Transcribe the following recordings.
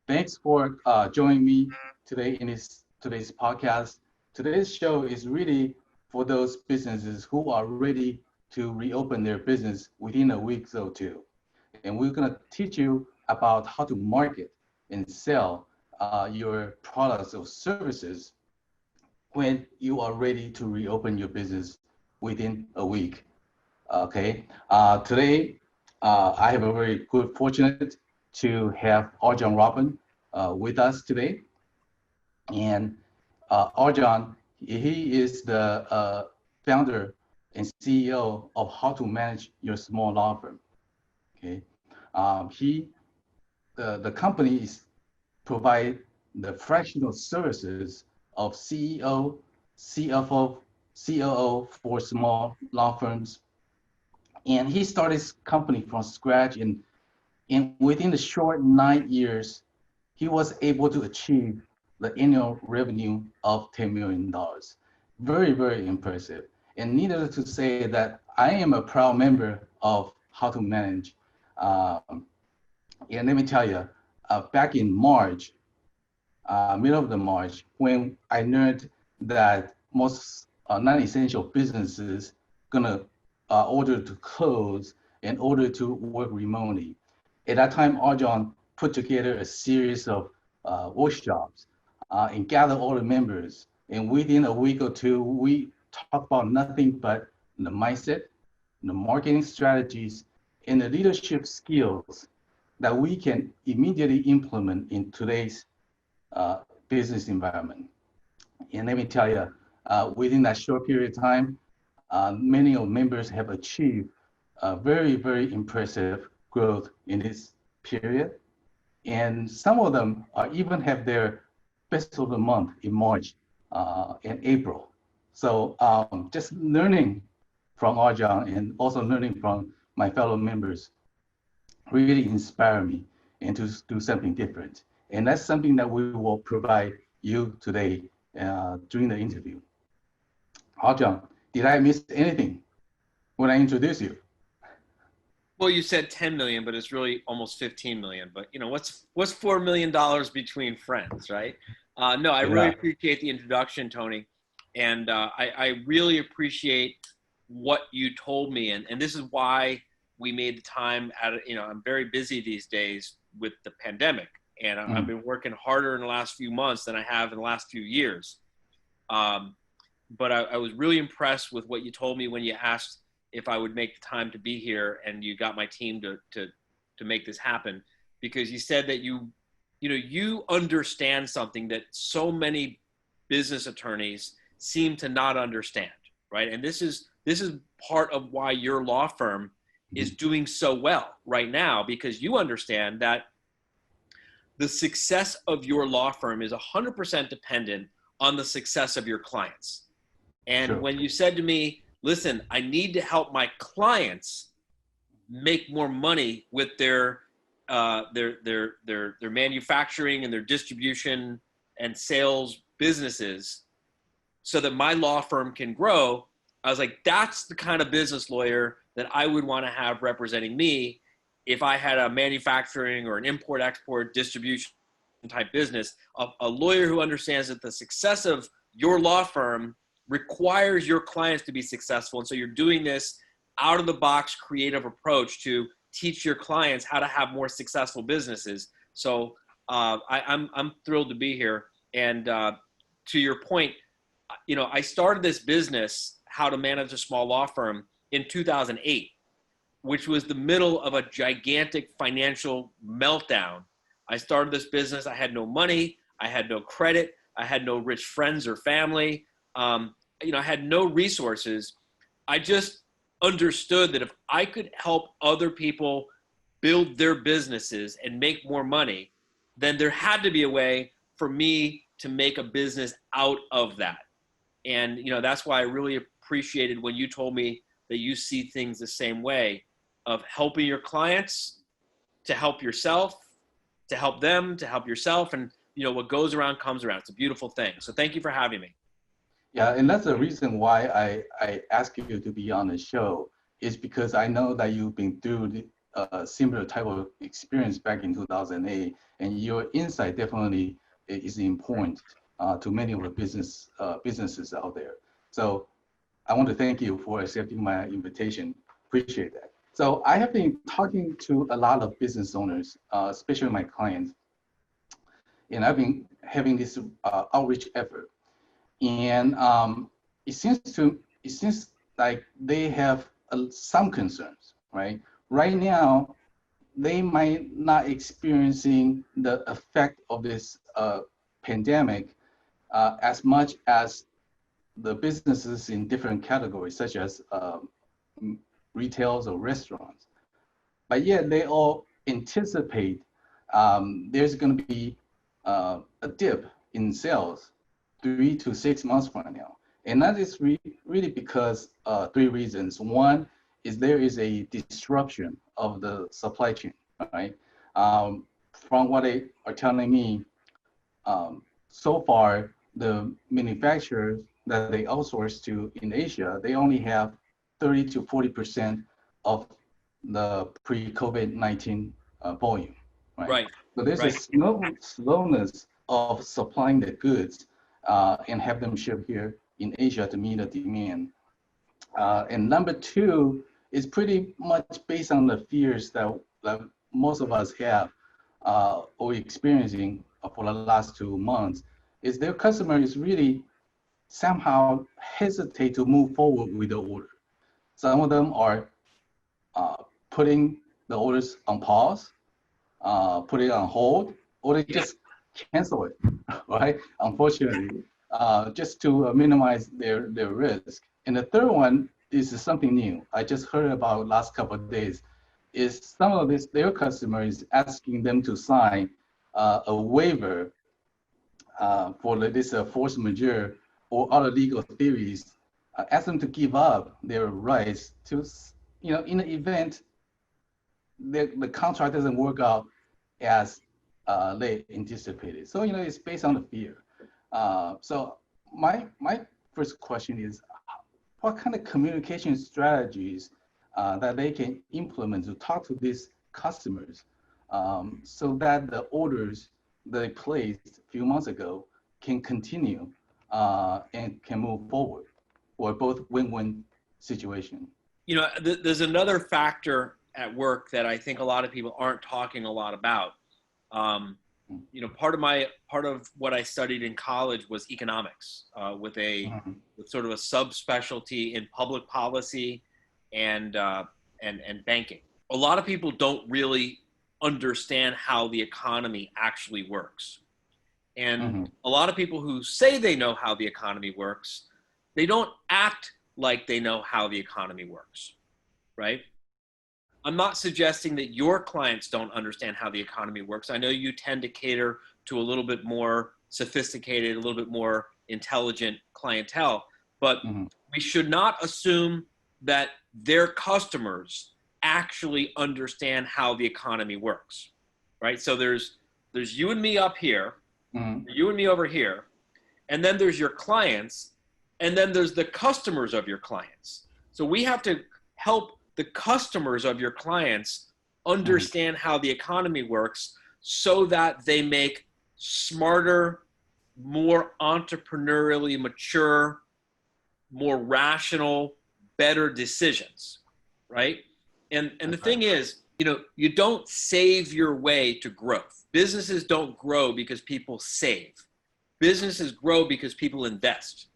Thanks for joining me today in today's podcast. Today's show is really for those businesses who are ready to reopen their business within a week or two. And we're going to teach you about how to market and sell your products or services when you are ready to reopen your business within a week. Okay. Today, I have a very good fortunate to have Rjon with us today. And Arjan, he is the founder and CEO of How to Manage Your Small Law Firm. Okay, he the company is provide the fractional services of CEO, CFO, COO for small law firms, and he started his company from scratch. And within the short 9 years, he was able to achieve the annual revenue of $10 million. Very, very impressive. And needless to say that I am a proud member of How to Manage. And let me tell you, back in March, middle of the March, when I learned that most non-essential businesses gonna order to close in order to work remotely. At that time, Arjon put together a series of workshops and gather all the members. And within a week or two, we talk about nothing but the mindset, the marketing strategies, and the leadership skills that we can immediately implement in today's business environment. And let me tell you, within that short period of time, many of members have achieved very, very impressive growth in this period. And some of them even have their best of the month in March and April. So just learning from Arjan and also learning from my fellow members really inspire me and to do something different. And that's something that we will provide you today during the interview. Arjan, did I miss anything when I introduce you? Well, you said 10 million, but it's really almost 15 million. But you know, what's $4 million between friends, right? No, I really appreciate the introduction, Tony. And I really appreciate what you told me. And this is why we made the time I'm very busy these days with the pandemic. And I've been working harder in the last few months than I have in the last few years. But I was really impressed with what you told me when you asked if I would make the time to be here, and you got my team to make this happen, because you said that you understand something that so many business attorneys seem to not understand, right? And this is part of why your law firm is doing so well right now, because you understand that the success of your law firm is 100% dependent on the success of your clients. And Sure. when you said to me, listen, I need to help my clients make more money with their manufacturing and their distribution and sales businesses so that my law firm can grow, I was like, that's the kind of business lawyer that I would want to have representing me if I had a manufacturing or an import-export distribution type business. A lawyer who understands that the success of your law firm requires your clients to be successful. And so you're doing this out of the box creative approach to teach your clients how to have more successful businesses. So I'm thrilled to be here. And to your point, I started this business, How to Manage a Small Law Firm, in 2008, which was the middle of a gigantic financial meltdown. I started this business. I had no money. I had no credit. I had no rich friends or family. I had no resources. I just understood that if I could help other people build their businesses and make more money, then there had to be a way for me to make a business out of that. And, that's why I really appreciated when you told me that you see things the same way, of helping your clients to help yourself, to help them, to help yourself. And, what goes around comes around. It's a beautiful thing. So thank you for having me. Yeah, and that's the reason why I ask you to be on the show, is because I know that you've been through a similar type of experience back in 2008, and your insight definitely is important to many of the businesses out there. So I want to thank you for accepting my invitation. Appreciate that. So I have been talking to a lot of business owners, especially my clients, and I've been having this outreach effort. And it seems like they have some concerns, right? Right now, they might not experiencing the effect of this pandemic as much as the businesses in different categories, such as retails or restaurants. But yet they all anticipate there's going to be a dip in sales 3 to 6 months from now. And that is really because three reasons. One is there is a disruption of the supply chain, right? From what they are telling me, so far, the manufacturers that they outsource to in Asia, they only have 30 to 40% of the pre-COVID-19 volume, right? Right. So there's a slowness of supplying the goods and have them shipped here in Asia to meet the demand. And number two is pretty much based on the fears that most of us have or experiencing for the last 2 months, is their customer is really somehow hesitate to move forward with the order. Some of them are putting the orders on pause, put it on hold, or they just cancel it, right? Unfortunately, just to minimize their risk. And the third one is something new. I just heard about last couple of days, is some of their customers asking them to sign a waiver for this force majeure or other legal theories, ask them to give up their rights to, in the event the contract doesn't work out as they anticipated. So, it's based on the fear. So my first question is, what kind of communication strategies that they can implement to talk to these customers so that the orders they placed a few months ago can continue and can move forward, or both win-win situation? There's another factor at work that I think a lot of people aren't talking a lot about. Part of what I studied in college was economics, with sort of a subspecialty in public policy and banking. A lot of people don't really understand how the economy actually works. And a lot of people who say they know how the economy works, they don't act like they know how the economy works, right? I'm not suggesting that your clients don't understand how the economy works. I know you tend to cater to a little bit more sophisticated, a little bit more intelligent clientele, but we should not assume that their customers actually understand how the economy works, right? So there's you and me up here, you and me over here, and then there's your clients, and then there's the customers of your clients. So we have to help the customers of your clients understand how the economy works so that they make smarter, more entrepreneurially mature, more rational, better decisions, right? And the thing is, you don't save your way to growth. Businesses don't grow because people save. Businesses grow because people invest.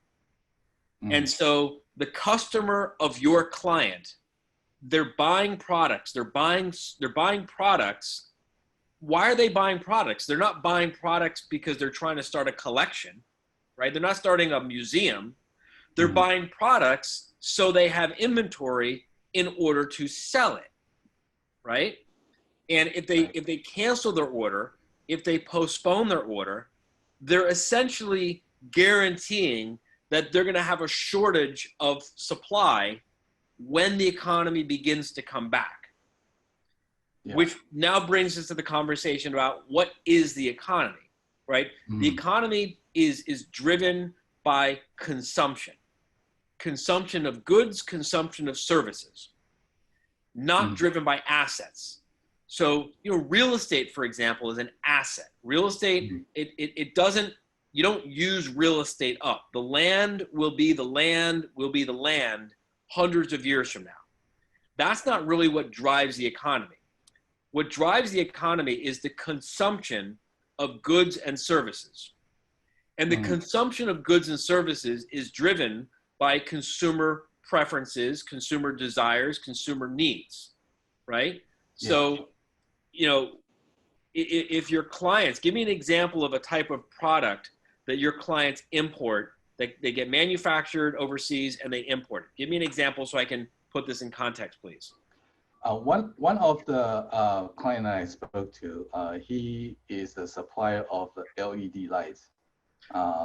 And so the customer of your client, they're buying products. They're buying products. Why are they buying products? They're not buying products because they're trying to start a collection, right? They're not starting a museum. They're buying products so they have inventory in order to sell it, right? And if they cancel their order, if they postpone their order, they're essentially guaranteeing that they're going to have a shortage of supply when the economy begins to come back. Which now brings us to the conversation about what is the economy, right? The economy is driven by consumption of goods, consumption of services. not driven by assets. So, real estate, for example, is an asset. Real estate, it doesn't, you don't use real estate up. The land will be the land hundreds of years from now. That's not really what drives the economy. What drives the economy is the consumption of goods and services. And the consumption of goods and services is driven by consumer preferences, consumer desires, consumer needs, right? Yeah. So, if your clients, give me an example of a type of product that your clients import, that they get manufactured overseas and they import it. Give me an example so I can put this in context, please. One of the client I spoke to, he is a supplier of LED lights.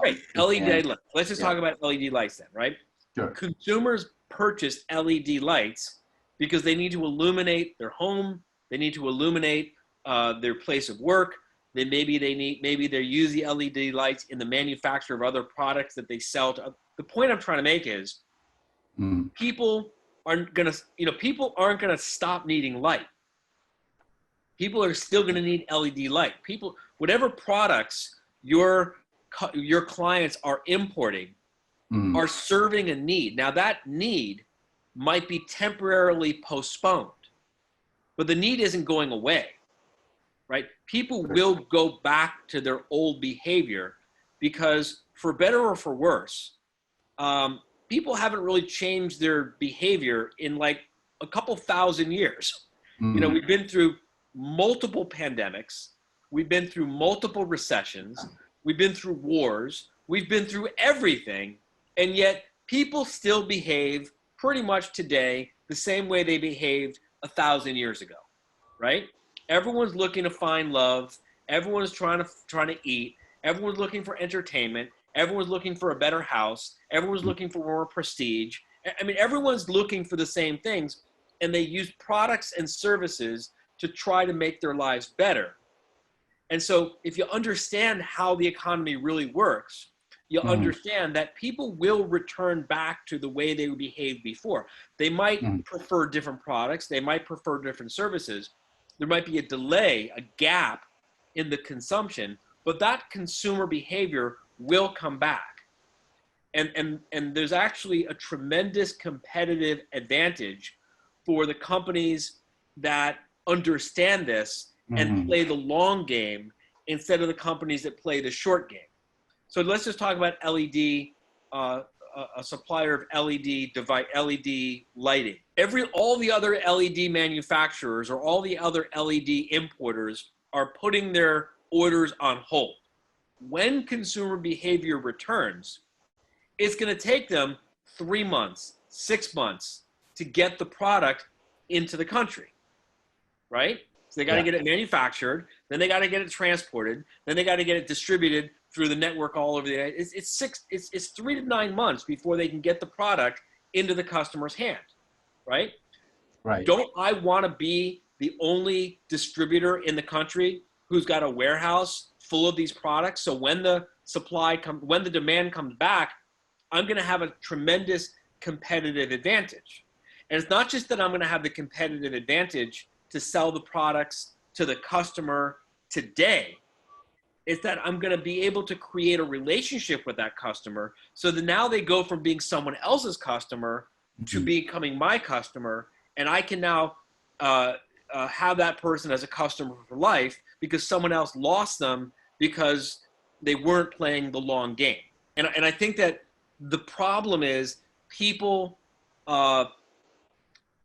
Great, LED lights. Let's just talk about LED lights then, right? Sure. Consumers purchase LED lights because they need to illuminate their home. They need to illuminate their place of work. Maybe they use the LED lights in the manufacture of other products that they sell to. The point I'm trying to make is people aren't gonna stop needing light. People are still gonna need LED light. Whatever products your clients are importing are serving a need. Now that need might be temporarily postponed, but the need isn't going away, right? People will go back to their old behavior because, for better or for worse, people haven't really changed their behavior in like a couple thousand years. We've been through multiple pandemics. We've been through multiple recessions. We've been through wars. We've been through everything. And yet people still behave pretty much today the same way they behaved 1,000 years ago, right? Everyone's looking to find love. Everyone's trying to eat. Everyone's looking for entertainment. Everyone's looking for a better house. Everyone's looking for more prestige. I mean, everyone's looking for the same things, and they use products and services to try to make their lives better. And so if you understand how the economy really works, you'll understand that people will return back to the way they behaved before. They might prefer different products. They might prefer different services. There might be a delay, a gap in the consumption, but that consumer behavior will come back. And there's actually a tremendous competitive advantage for the companies that understand this and play the long game instead of the companies that play the short game. So let's just talk about LED, a supplier of LED device, LED lighting. All the other LED manufacturers or all the other LED importers are putting their orders on hold. When consumer behavior returns, it's going to take them 3 months, 6 months to get the product into the country, right? So they got to get it manufactured, then they got to get it transported, then they got to get it distributed through the network all over the United States. It's 3 to 9 months before they can get the product into the customer's hand, right? Right. Don't I want to be the only distributor in the country who's got a warehouse full of these products? So when the when the demand comes back, I'm going to have a tremendous competitive advantage. And it's not just that I'm going to have the competitive advantage to sell the products to the customer today. It's that I'm going to be able to create a relationship with that customer so that now they go from being someone else's customer to becoming my customer. And I can now have that person as a customer for life because someone else lost them because they weren't playing the long game. And I think that the problem is people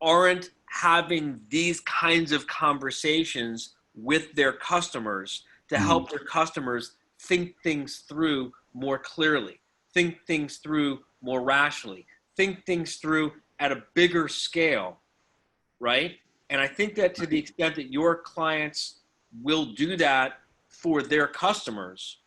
aren't having these kinds of conversations with their customers to help their customers think things through more clearly, think things through more rationally, think things through at a bigger scale, right? And I think that to the extent that your clients will do that for their customers,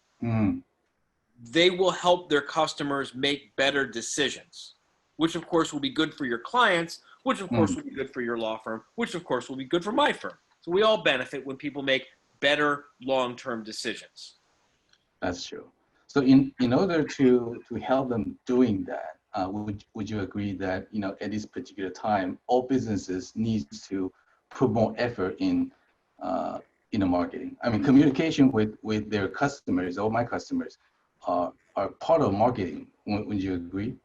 they will help their customers make better decisions, which of course will be good for your clients, which of course will be good for your law firm, which of course will be good for my firm. So we all benefit when people make better long-term decisions. That's true. So in order to help them doing that, would you agree that, at this particular time, all businesses need to put more effort in the marketing? I mean, communication with their customers, or my customers, are part of marketing. Would you agree?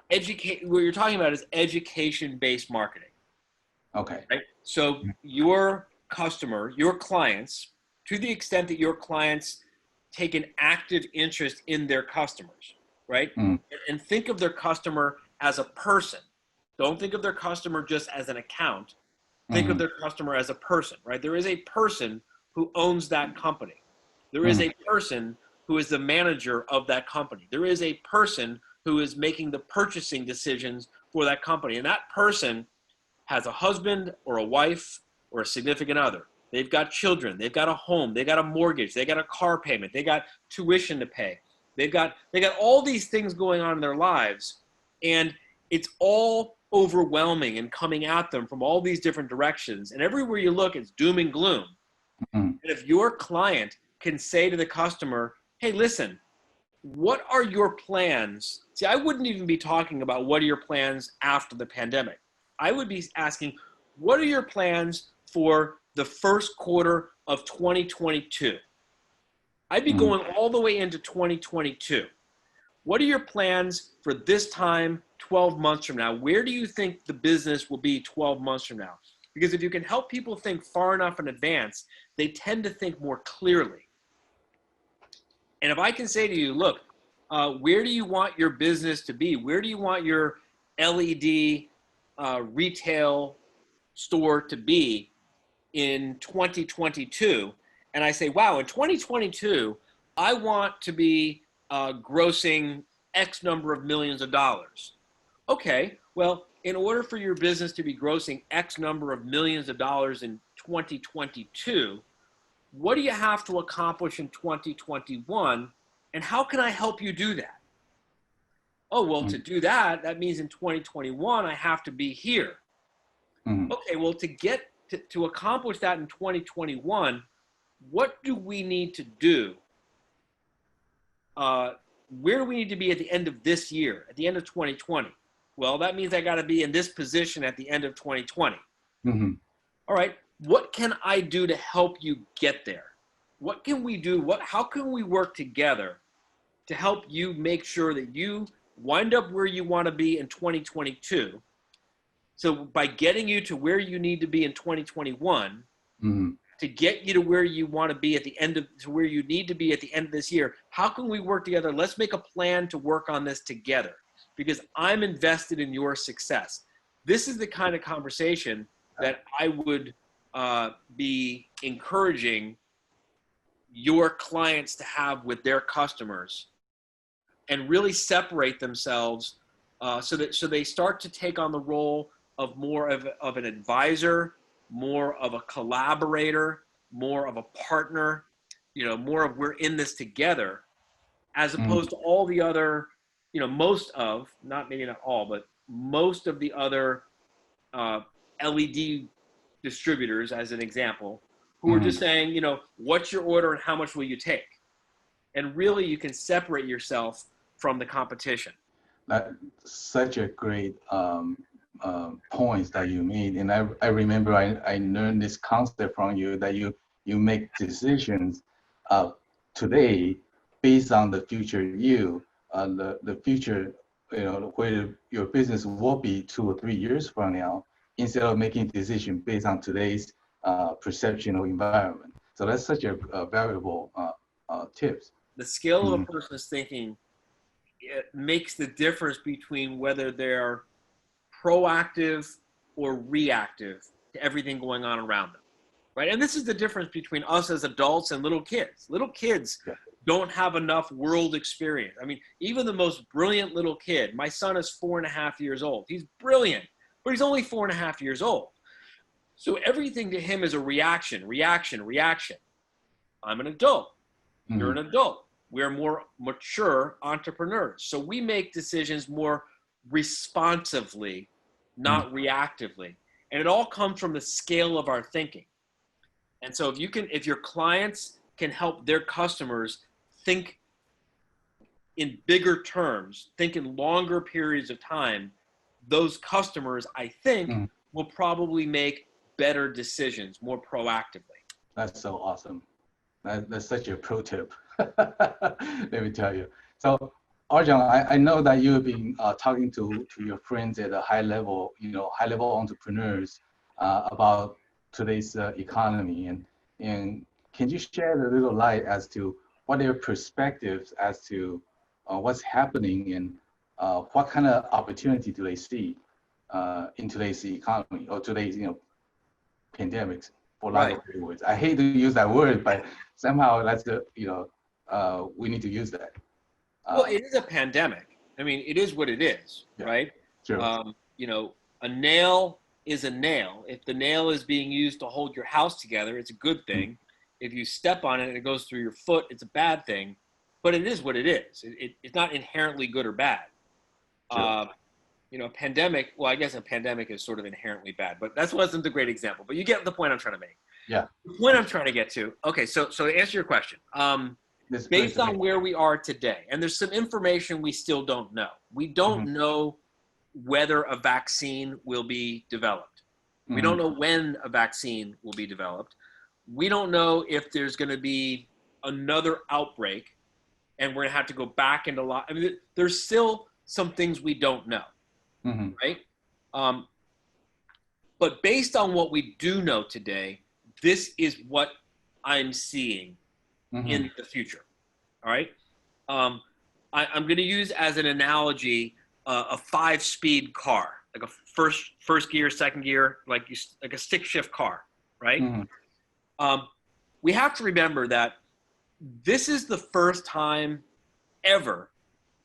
What you're talking about is education-based marketing. Okay. Right? So your customer, your clients, to the extent that your clients take an active interest in their customers, right? And think of their customer as a person. Don't think of their customer just as an account. Think of their customer as a person, right? There is a person who owns that company. There is a person who is the manager of that company. There is a person who is making the purchasing decisions for that company. And that person has a husband or a wife or a significant other. They've got children. They've got a home. They got a mortgage. They got a car payment. They got tuition to pay. They got all these things going on in their lives, and it's all overwhelming and coming at them from all these different directions. And everywhere you look, it's doom and gloom. And if your client can say to the customer, "Hey, listen, what are your plans?" See, I wouldn't even be talking about what are your plans after the pandemic. I would be asking, what are your plans for the first quarter of 2022? I'd be going all the way into 2022. What are your plans for this time 12 months from now? Where do you think the business will be 12 months from now? Because if you can help people think far enough in advance, they tend to think more clearly. And if I can say to you, look, where do you want your business to be? Where do you want your LED retail store to be in 2022? And I say, wow, in 2022, I want to be grossing X number of millions of dollars. Okay, well, in order for your business to be grossing X number of millions of dollars in 2022, what do you have to accomplish in 2021? And how can I help you do that? Oh, well, to do that, that means in 2021, I have to be here. Okay, well, to accomplish that in 2021, what do we need to do? Where do we need to be at the end of this year, at the end of 2020? Well, that means I got to be in this position at the end of 2020. All right, what can I do to help you get there? What can we do? How can we work together to help you make sure that you wind up where you want to be in 2022? So by getting you to where you need to be in 2021, to get you to where you want to be at the end of, to where you need to be at the end of this year, how can we work together? Let's make a plan to work on this together, because I'm invested in your success. This is the kind of conversation that I would be encouraging your clients to have with their customers, and really separate themselves so they start to take on the role of more of an advisor, more of a collaborator, more of a partner, more of we're in this together, as opposed to all the other, most of, maybe not all, but most of the other LED distributors, as an example, who are just saying, what's your order and how much will you take? And really you can separate yourself from the competition. That's such a great points that you made. And I remember I learned this concept from you, that you make decisions today based on the future you, the future, where your business will be 2 or 3 years from now, instead of making decisions based on today's perception or environment. So that's such a valuable tips. The skill of a person's thinking, it makes the difference between whether they're proactive or reactive to everything going on around them, right? And this is the difference between us as adults and little kids. Little kids don't have enough world experience. I mean, even the most brilliant little kid, my son is 4.5 years old. He's brilliant, but he's only 4.5 years old. So everything to him is a reaction. I'm an adult. You're an adult. We're more mature entrepreneurs. So we make decisions more responsively, not reactively. And it all comes from the scale of our thinking. And so if your clients can help their customers think in bigger terms, think in longer periods of time, those customers, I think, will probably make better decisions more proactively. That's so awesome. That's such a pro tip. Let me tell you. So, Arjun, I know that you've been talking to your friends at a high level, high level entrepreneurs about today's economy, and can you shed a little light as to what their perspectives as to what's happening and what kind of opportunity do they see in today's economy or today's pandemics, for lack of better words. I hate to use that word, but somehow that's we need to use that. Well, it is a pandemic. I mean, it is what it is, right? True. A nail is a nail. If the nail is being used to hold your house together, it's a good thing. If you step on it and it goes through your foot, it's a bad thing. But it is what it is. It's not inherently good or bad. A pandemic, well, I guess a pandemic is sort of inherently bad, but that wasn't a great example. But you get the point I'm trying to make. Yeah. The point I'm trying to get to, okay, so to answer your question, based on where we are today, and there's some information we still don't know. We don't know whether a vaccine will be developed. We don't know when a vaccine will be developed. We don't know if there's going to be another outbreak and we're going to have to go back into I mean, there's still some things we don't know, right? But based on what we do know today, this is what I'm seeing in the future, all right? I'm going to use as an analogy a 5-speed car, like a first gear, second gear, like a stick shift car, right? We have to remember that this is the first time ever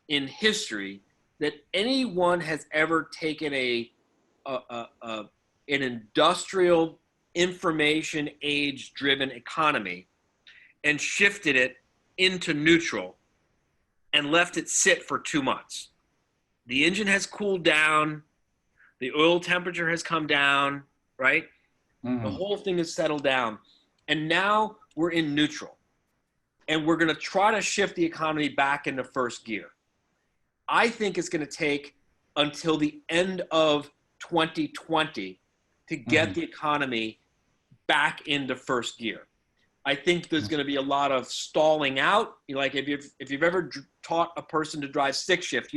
in history that anyone has ever taken an industrial information age driven economy and shifted it into neutral and left it sit for 2 months. The engine has cooled down, the oil temperature has come down, right? The whole thing has settled down. And now we're in neutral. And we're going to try to shift the economy back into first gear. I think it's going to take until the end of 2020 to get the economy back into first gear. I think there's going to be a lot of stalling out. Like if you've ever taught a person to drive stick shift,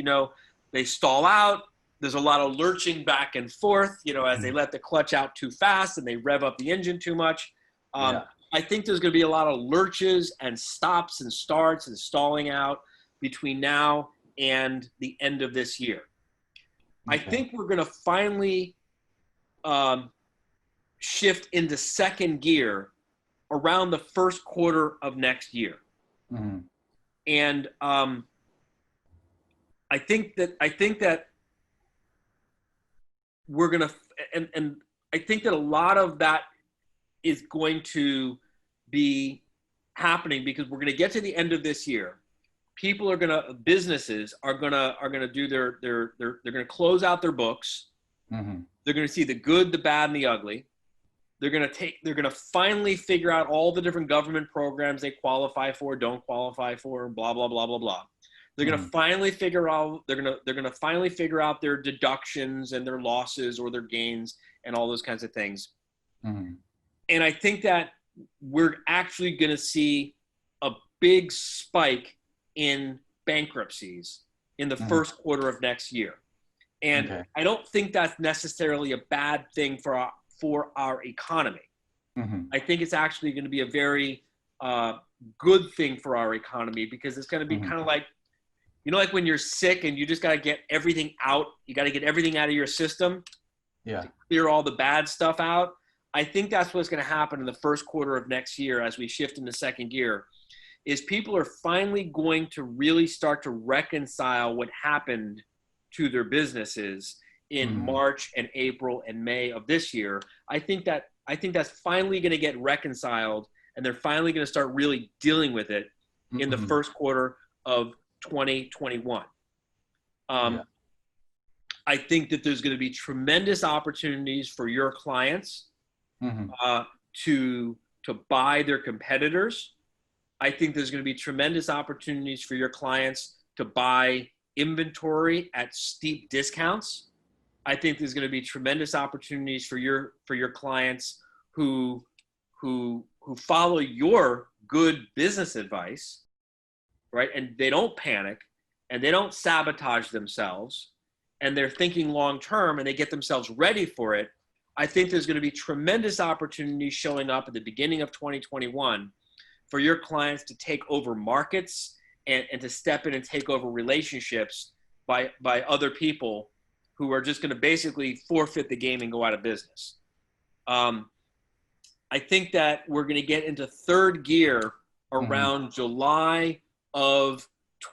they stall out. There's a lot of lurching back and forth, as they let the clutch out too fast and they rev up the engine too much. I think there's going to be a lot of lurches and stops and starts and stalling out between now and the end of this year. I think we're going to finally shift into second gear around the first quarter of next year. And I think that we're going to, and I think that a lot of that is going to be happening because we're going to get to the end of this year. Businesses are going to do they're going to close out their books. They're going to see the good, the bad, and the ugly. They're going to finally figure out all the different government programs they qualify for, don't qualify for, and blah, blah, blah, blah, blah. They're going to finally figure out, they're going to finally figure out their deductions and their losses or their gains and all those kinds of things. And I think that we're actually going to see a big spike in bankruptcies in the first quarter of next year. And I don't think that's necessarily a bad thing for our economy. I think it's actually going to be a very good thing for our economy because it's going to be kind of like, like when you're sick and you just got to get everything out. You got to get everything out of your system. To clear all the bad stuff out. I think that's what's going to happen in the first quarter of next year as we shift into second gear, is people are finally going to really start to reconcile what happened to their businesses in March and April and May of this year. I think that's finally going to get reconciled, and they're finally going to start really dealing with it in the first quarter of 2021. I think that there's going to be tremendous opportunities for your clients to buy their competitors. I think there's going to be tremendous opportunities for your clients to buy inventory at steep discounts. I think there's going to be tremendous opportunities for your clients who follow your good business advice, right? And they don't panic and they don't sabotage themselves, and they're thinking long term and they get themselves ready for it. I think there's going to be tremendous opportunities showing up at the beginning of 2021 for your clients to take over markets and to step in and take over relationships by other people who are just going to basically forfeit the game and go out of business. I think that we're going to get into third gear around July of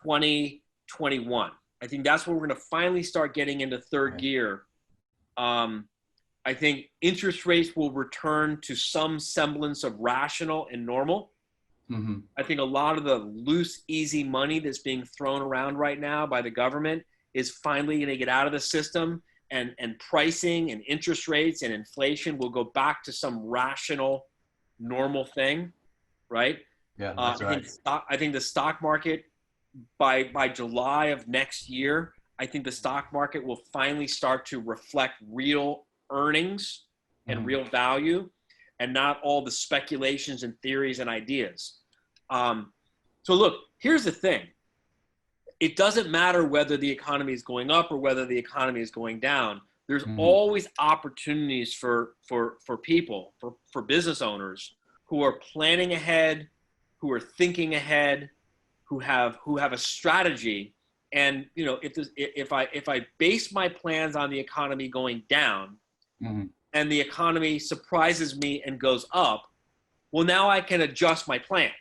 2021. I think that's where we're going to finally start getting into third gear. I think interest rates will return to some semblance of rational and normal. I think a lot of the loose, easy money that's being thrown around right now by the government is finally going to get out of the system, and pricing and interest rates and inflation will go back to some rational, normal thing, right? Yeah, that's right. I think the stock market by July of next year, I think the stock market will finally start to reflect real earnings and real value, and not all the speculations and theories and ideas. So look, here's the thing. It doesn't matter whether the economy is going up or whether the economy is going down. There's always opportunities for people, for business owners who are planning ahead, who are thinking ahead, who have a strategy. And you know, if I base my plans on the economy going down, and the economy surprises me and goes up, well, now I can adjust my plan.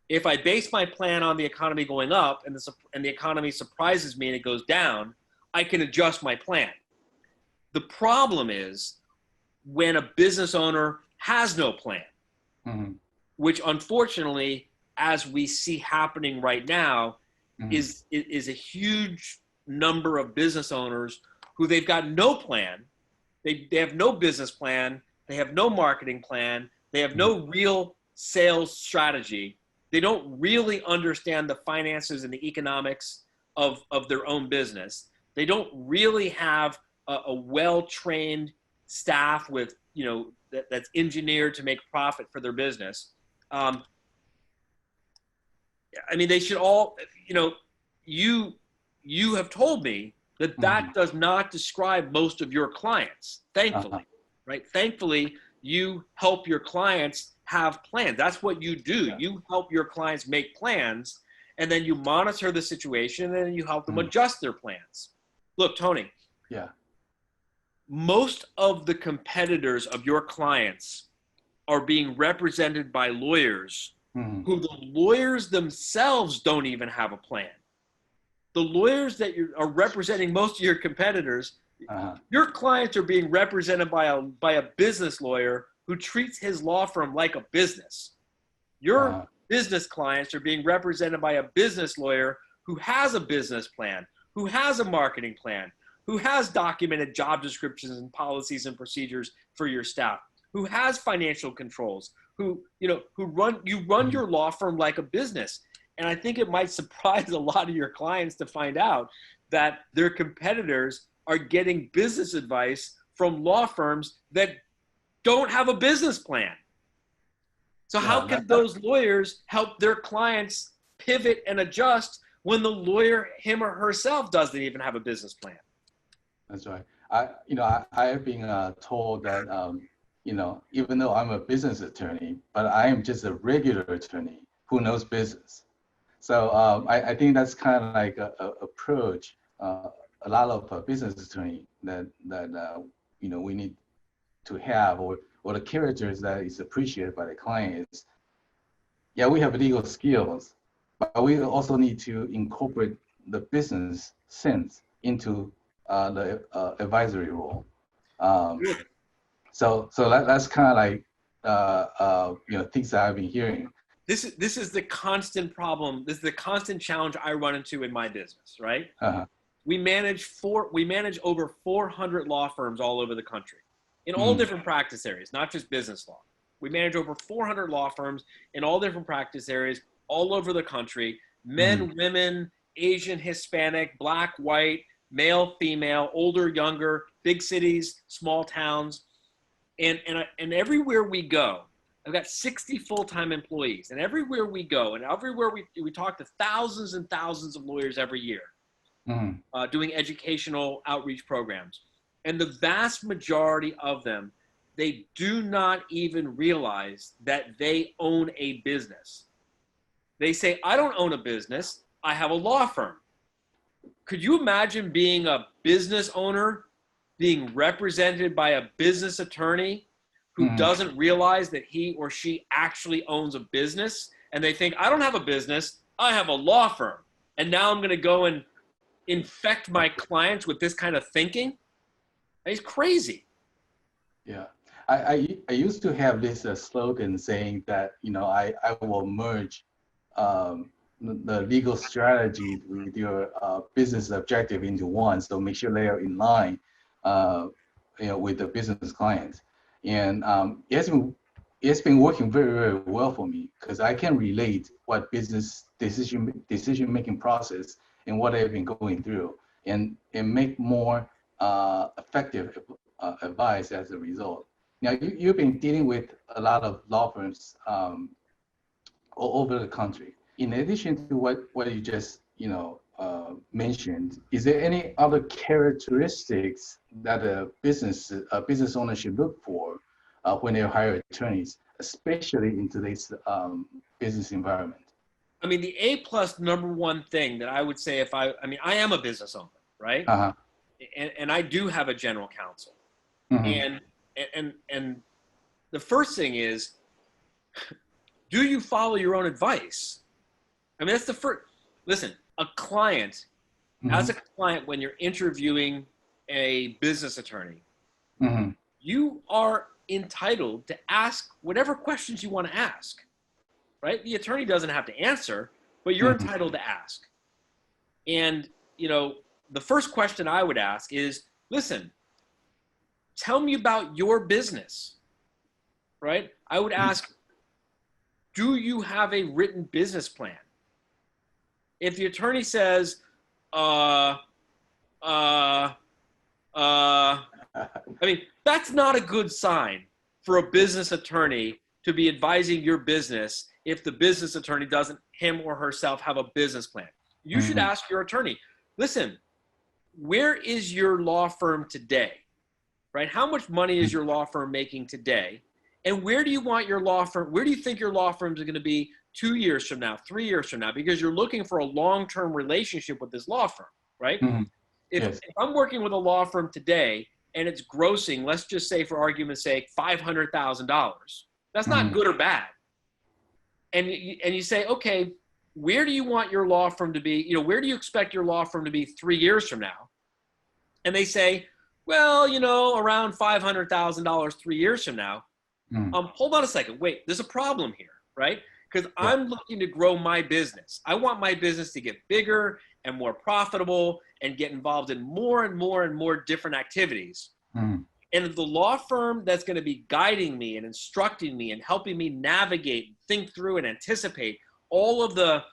If I base my plan on the economy going up and the economy surprises me and it goes down, I can adjust my plan. The problem is when a business owner has no plan, which unfortunately, as we see happening right now, is a huge number of business owners who they've got no plan. They have no business plan. They have no marketing plan. They have no real sales strategy. They don't really understand the finances and the economics of their own business. They don't really have a well-trained staff with, you know, that's engineered to make profit for their business. I mean, they should all, you know, you have told me that does not describe most of your clients, thankfully, right? Thankfully, you help your clients have plans. That's what you do. Yeah. You help your clients make plans, and then you monitor the situation, and then you help them adjust their plans. Look, Tony. Yeah. Most of the competitors of your clients are being represented by lawyers who the lawyers themselves don't even have a plan. The lawyers that are representing most of your competitors, your clients are being represented by a business lawyer who treats his law firm like a business. Your business clients are being represented by a business lawyer who has a business plan, who has a marketing plan, who has documented job descriptions and policies and procedures for your staff, who has financial controls, who run your law firm like a business. And I think it might surprise a lot of your clients to find out that their competitors are getting business advice from law firms that don't have a business plan. So how can those lawyers help their clients pivot and adjust when the lawyer, him or herself, doesn't even have a business plan? That's right. I have been told that, even though I'm a business attorney, but I am just a regular attorney who knows business. So I think that's kind of like a approach a lot of business attorney that we need to have, or the characters that is appreciated by the clients. Yeah, we have legal skills, but we also need to incorporate the business sense into the advisory role. So that's kind of like things that I've been hearing. This is the constant problem. This is the constant challenge I run into in my business, right? We manage over 400 law firms all over the country in all different practice areas, not just business law. We manage over 400 law firms in all different practice areas all over the country, men, women, Asian, Hispanic, black, white, male, female, older, younger, big cities, small towns. And everywhere we go, I've got 60 full-time employees, and everywhere we go, and everywhere we talk to thousands and thousands of lawyers every year, doing educational outreach programs. And the vast majority of them, they do not even realize that they own a business. They say, I don't own a business, I have a law firm. Could you imagine being a business owner, being represented by a business attorney who doesn't realize that he or she actually owns a business? And they think, I don't have a business, I have a law firm. And now I'm going to go and infect my clients with this kind of thinking? It's crazy. Yeah. I used to have this slogan saying that, I will merge the legal strategy with your business objective into one. So make sure they are in line, with the business clients. And it's been working very, very well for me because I can relate what business decision making process and what I've been going through, and make more effective advice as a result. Now, you've been dealing with a lot of law firms all over the country. In addition to what you just mentioned, is there any other characteristics that a business owner should look for when they hire attorneys, especially in today's business environment? I mean, the A+ number one thing that I would say, if I am a business owner, right? Uh-huh. And I do have a general counsel. Mm-hmm. And the first thing is, do you follow your own advice? I mean, that's the first. Listen, a client, as a client, when you're interviewing a business attorney, you are entitled to ask whatever questions you want to ask, right? The attorney doesn't have to answer, but you're entitled to ask. And, the first question I would ask is, listen, tell me about your business, right? I would ask, do you have a written business plan? If the attorney says, I mean, that's not a good sign for a business attorney to be advising your business if the business attorney doesn't, him or herself, have a business plan. You should ask your attorney, listen, where is your law firm today, right? How much money is your law firm making today? And where do you want your law firm, where do you think your law firms are going to be 2 years from now, 3 years from now? Because you're looking for a long-term relationship with this law firm, right? If I'm working with a law firm today and it's grossing, let's just say for argument's sake, $500,000, that's not good or bad. And you say, okay, where do you want your law firm to be? Where do you expect your law firm to be 3 years from now? And they say, well, around $500,000 3 years from now. Hold on a second. Wait, there's a problem here, right? Because I'm looking to grow my business. I want my business to get bigger and more profitable and get involved in more and more and more different activities. And the law firm that's going to be guiding me and instructing me and helping me navigate, think through, and anticipate all of the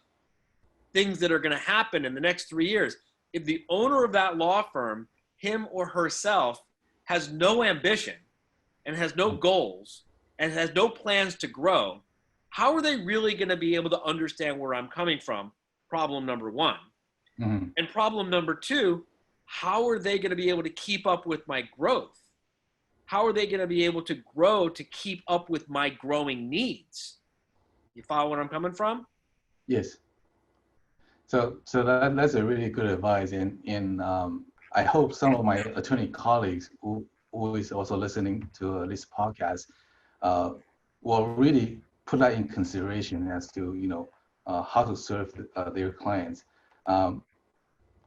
things that are going to happen in the next 3 years, if the owner of that law firm, him or herself, has no ambition and has no goals and has no plans to grow, how are they really going to be able to understand where I'm coming from? Problem number one. And problem number two, how are they going to be able to keep up with my growth? How are they going to be able to grow to keep up with my growing needs? You follow where I'm coming from? Yes. So that's a really good advice, and I hope some of my attorney colleagues who is also listening to this podcast will really put that in consideration as to how to serve their clients.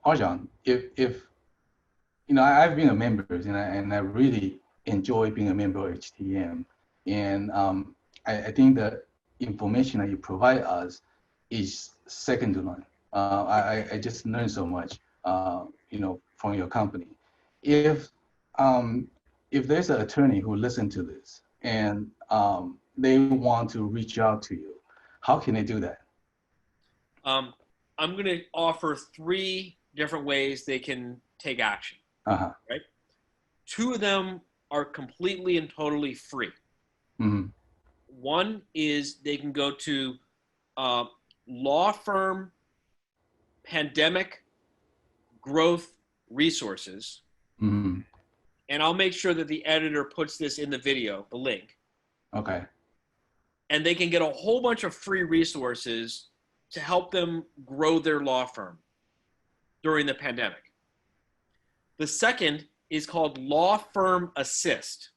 Rjon, if I've been a member, and I really enjoy being a member of HTM, and I think the information that you provide us is second to none. I just learned so much, from your company. If there's an attorney who listens to this and they want to reach out to you, how can they do that? I'm going to offer 3 different ways they can take action, Uh-huh. right? 2 of them are completely and totally free. Mm-hmm. One is they can go to law firm pandemic growth resources. Mm-hmm. And I'll make sure that the editor puts this in the video, the link. Okay. And they can get a whole bunch of free resources to help them grow their law firm during the pandemic. The second is called Law Firm Assist,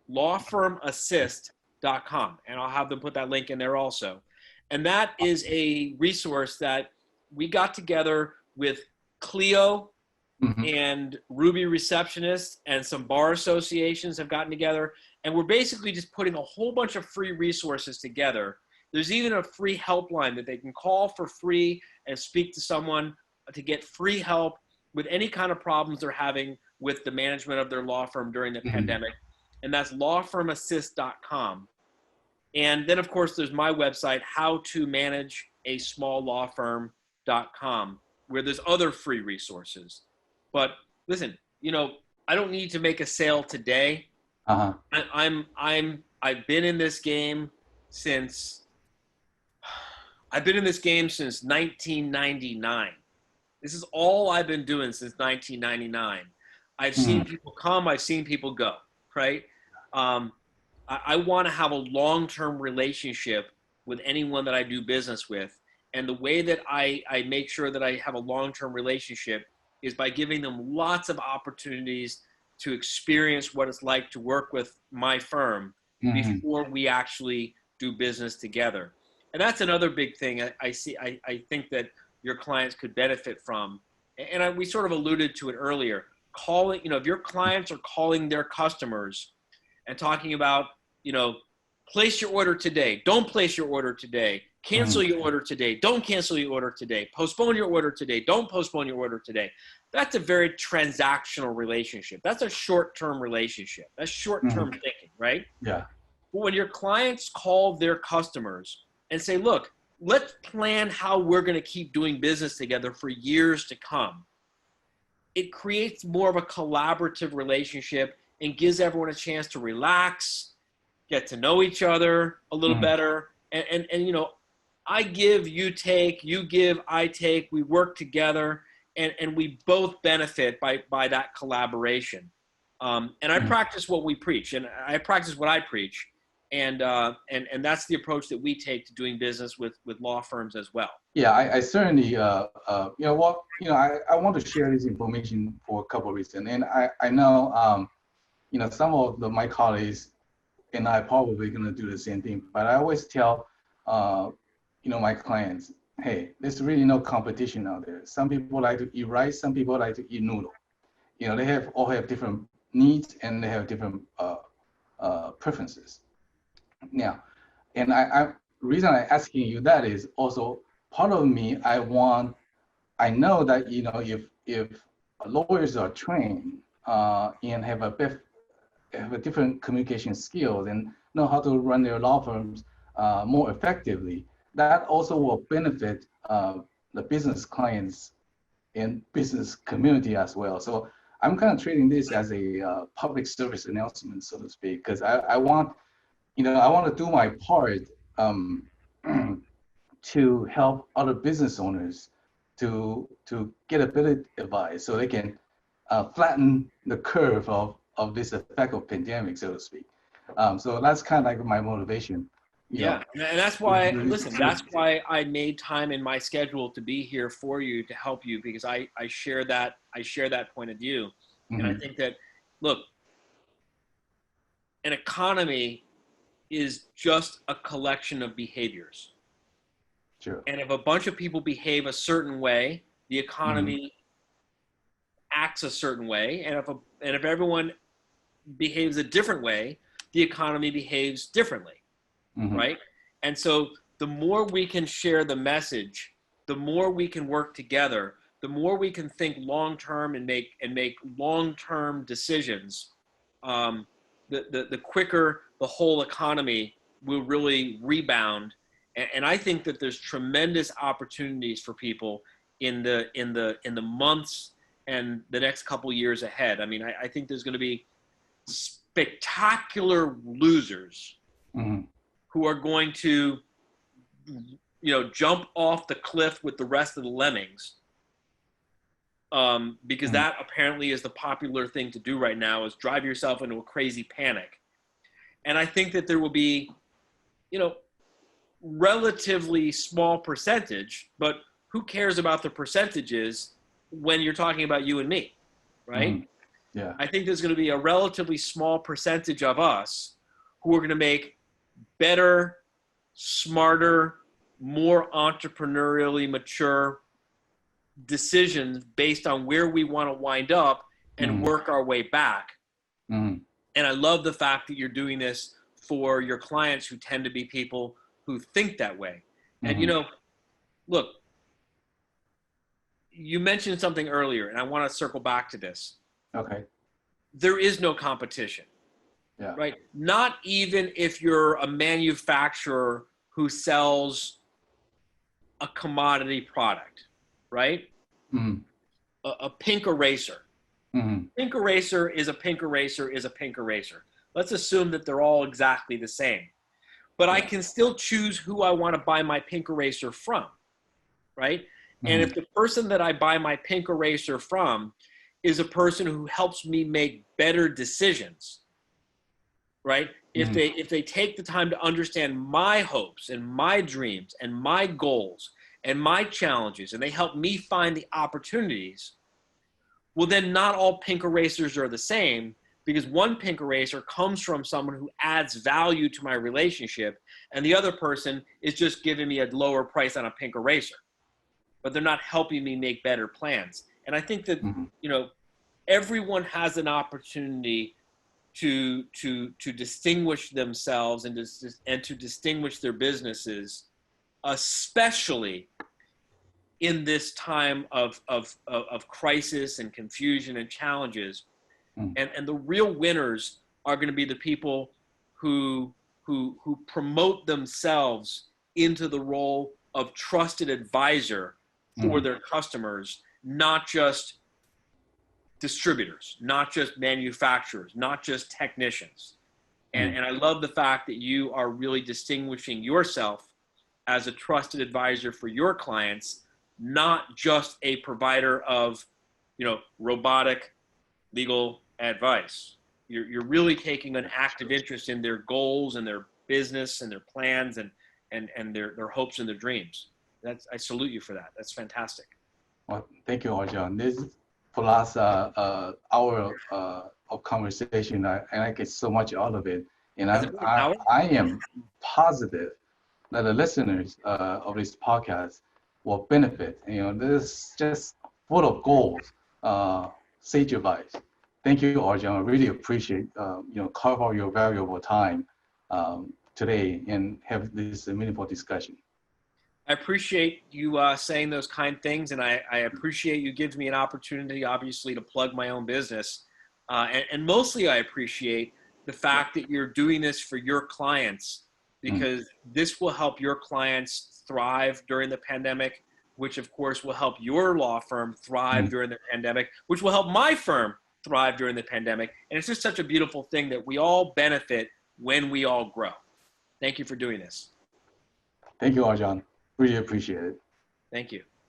lawfirmassist.com. And I'll have them put that link in there also. And that is a resource that we got together with Clio Mm-hmm. and Ruby Receptionists and some bar associations have gotten together. And we're basically just putting a whole bunch of free resources together. There's even a free helpline that they can call for free and speak to someone to get free help with any kind of problems they're having with the management of their law firm during the pandemic. And that's lawfirmassist.com. And then, of course, there's my website, howtomanageasmalllawfirm.com, where there's other free resources. But listen, I don't need to make a sale today. Uh-huh. I've been in this game since 1999. This is all I've been doing since 1999. I've seen people come, I've seen people go, right? I want to have a long-term relationship with anyone that I do business with. And the way that I make sure that I have a long-term relationship is by giving them lots of opportunities to experience what it's like to work with my firm before we actually do business together. And that's another big thing I think that your clients could benefit from. And we sort of alluded to it earlier. If your clients are calling their customers and talking about, place your order today, don't place your order today, cancel your order today, don't cancel your order today, postpone your order today, don't postpone your order today. That's a very transactional relationship. That's a short-term relationship. That's short-term thinking, right? Yeah. But when your clients call their customers and say, look, let's plan how we're going to keep doing business together for years to come, it creates more of a collaborative relationship and gives everyone a chance to relax, get to know each other a little better. And I give, you take, you give, I take, we work together, and we both benefit by that collaboration. And I practice what we preach, and I practice what I preach. And that's the approach that we take to doing business with law firms as well. Yeah, I certainly, I want to share this information for a couple of reasons. And I know, some of my colleagues and I probably going to do the same thing, but I always tell, my clients, hey, there's really no competition out there. Some people like to eat rice, some people like to eat noodle. They all have different needs and they have different preferences. Now, and reason I'm asking you that is also part of me. I know that if lawyers are trained and have a different communication skills and know how to run their law firms more effectively, that also will benefit the business clients and business community as well. So I'm kind of treating this as a public service announcement, so to speak, because I want to do my part to help other business owners to get a better advice so they can flatten the curve of this effect of pandemic, so to speak. So that's kind of like my motivation. Yeah, and that's why, that's why I made time in my schedule to be here for you, to help you, because I share that point of view. And I think that, look, an economy is just a collection of behaviors. Sure. And if a bunch of people behave a certain way, the economy acts a certain way. And if everyone behaves a different way, the economy behaves differently. Right? And so the more we can share the message, the more we can work together, the more we can think long-term and make long-term decisions, the quicker the whole economy will really rebound And I think that there's tremendous opportunities for people in the months and the next couple years ahead. I mean, I think there's going to be spectacular losers who are going to, jump off the cliff with the rest of the lemmings. Because that apparently is the popular thing to do right now, is drive yourself into a crazy panic. And I think that there will be, relatively small percentage, but who cares about the percentages when you're talking about you and me, right? Yeah. I think there's going to be a relatively small percentage of us who are going to make better, smarter, more entrepreneurially mature decisions based on where we want to wind up and work our way back. And I love the fact that you're doing this for your clients who tend to be people who think that way. And, look, you mentioned something earlier, and I want to circle back to this. Okay. There is no competition, right? Not even if you're a manufacturer who sells a commodity product, right? A pink eraser. Pink eraser is a pink eraser is a pink eraser. Let's assume that they're all exactly the same. But I can still choose who I want to buy my pink eraser from, right? And if the person that I buy my pink eraser from is a person who helps me make better decisions, right? If they take the time to understand my hopes and my dreams and my goals and my challenges, and they help me find the opportunities, well, then not all pink erasers are the same, because one pink eraser comes from someone who adds value to my relationship, and the other person is just giving me a lower price on a pink eraser, but they're not helping me make better plans. And I think that, everyone has an opportunity to distinguish themselves and to distinguish their businesses, especially in this time of crisis and confusion and challenges. And the real winners are going to be the people who promote themselves into the role of trusted advisor for their customers, not just distributors, not just manufacturers, not just technicians. And I love the fact that you are really distinguishing yourself as a trusted advisor for your clients, not just a provider of, robotic legal advice. You're really taking an active interest in their goals and their business and their plans and their hopes and their dreams. I salute you for that. That's fantastic. Well, thank you, Rjon. This plus hour of conversation, and I get so much out of it. And I am positive that the listeners of this podcast will benefit. This is just full of goals, sage advice. Thank you, Rjon. I really appreciate carve out your valuable time today and have this meaningful discussion. I appreciate you saying those kind things, and I appreciate you giving me an opportunity, obviously, to plug my own business. And mostly I appreciate the fact that you're doing this for your clients, because this will help your clients thrive during the pandemic, which of course will help your law firm thrive during the pandemic, which will help my firm thrive during the pandemic. And it's just such a beautiful thing that we all benefit when we all grow. Thank you for doing this. Thank you, Rjon. Really appreciate it. Thank you.